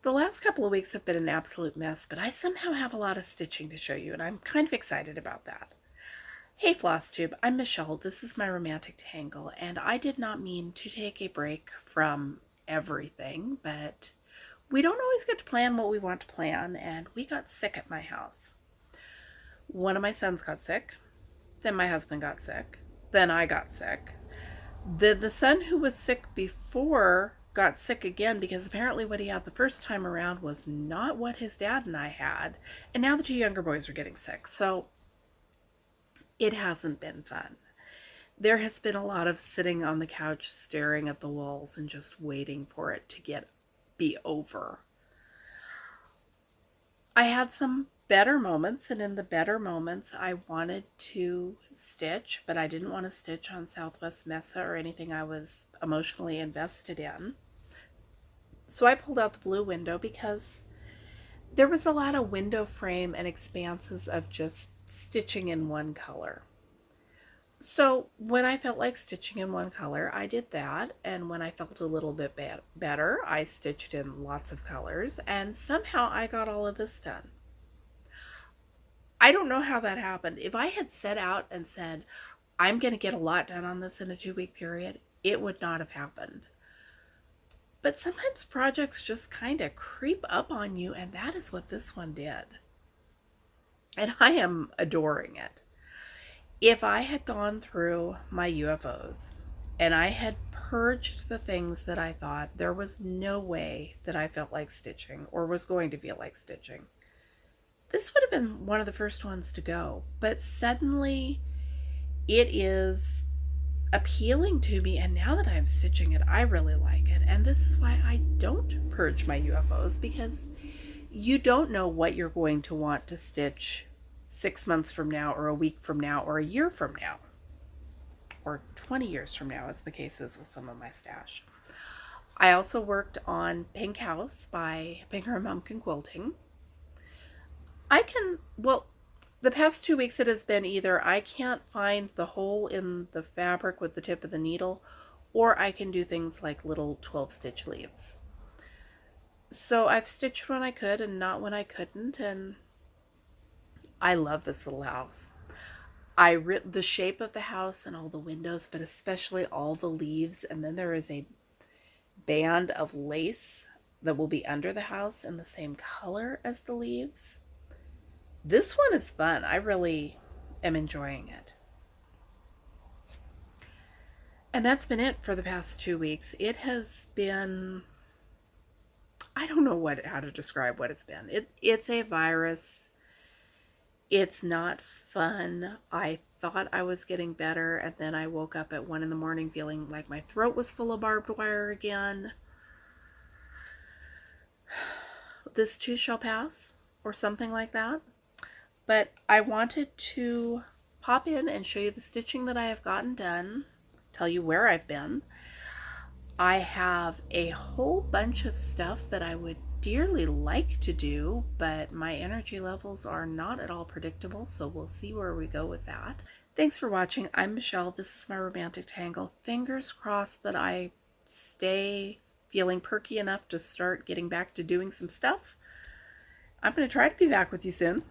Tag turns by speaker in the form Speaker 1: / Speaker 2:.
Speaker 1: The last couple of weeks have been an absolute mess, but I somehow have a lot of stitching to show you, and I'm kind of excited about that. Hey Flosstube, I'm Michelle. This is my romantic tangle, and I did not mean to take a break from everything, but we don't always get to plan what we want to plan, and we got sick at my house. One of my sons got sick, then my husband got sick, then I got sick. The son who was sick before got sick again because apparently what he had the first time around was not what his dad and I had. And now the two younger boys are getting sick. So it hasn't been fun. There has been a lot of sitting on the couch staring at the walls and just waiting for it to be over. I had some better moments, and in the better moments I wanted to stitch, but I didn't want to stitch on Southwest Mesa or anything I was emotionally invested in. So I pulled out the blue window because there was a lot of window frame and expanses of just stitching in one color. So when I felt like stitching in one color, I did that. And when I felt a little bit better, I stitched in lots of colors. And somehow I got all of this done. I don't know how that happened. If I had set out and said, I'm going to get a lot done on this in a 2-week period, it would not have happened. But sometimes projects just kind of creep up on you, and that is what this one did. And I am adoring it. If I had gone through my UFOs and I had purged the things that I thought there was no way that I felt like stitching or was going to feel like stitching, this would have been one of the first ones to go. But suddenly it is appealing to me, and now that I'm stitching it, I really like it. And this is why I don't purge my UFOs, because you don't know what you're going to want to stitch 6 months from now, or a week from now, or a year from now, or 20 years from now, as the case is with some of my stash. I also worked on Pink House by Pinker and Pumpkin Quilting. The past 2 weeks it has been either I can't find the hole in the fabric with the tip of the needle, or I can do things like little 12-stitch leaves. So I've stitched when I could and not when I couldn't, and I love this little house. The shape of the house and all the windows, but especially all the leaves, and then there is a band of lace that will be under the house in the same color as the leaves. This one is fun. I really am enjoying it. And that's been it for the past 2 weeks. It has been, I don't know how to describe what it's been. It's a virus. It's not fun. I thought I was getting better, and then I woke up at 1 in the morning feeling like my throat was full of barbed wire again. This too shall pass, or something like that. But I wanted to pop in and show you the stitching that I have gotten done, tell you where I've been. I have a whole bunch of stuff that I would dearly like to do, but my energy levels are not at all predictable, so we'll see where we go with that. Thanks for watching. I'm Michelle. This is my romantic tangle. Fingers crossed that I stay feeling perky enough to start getting back to doing some stuff. I'm going to try to be back with you soon.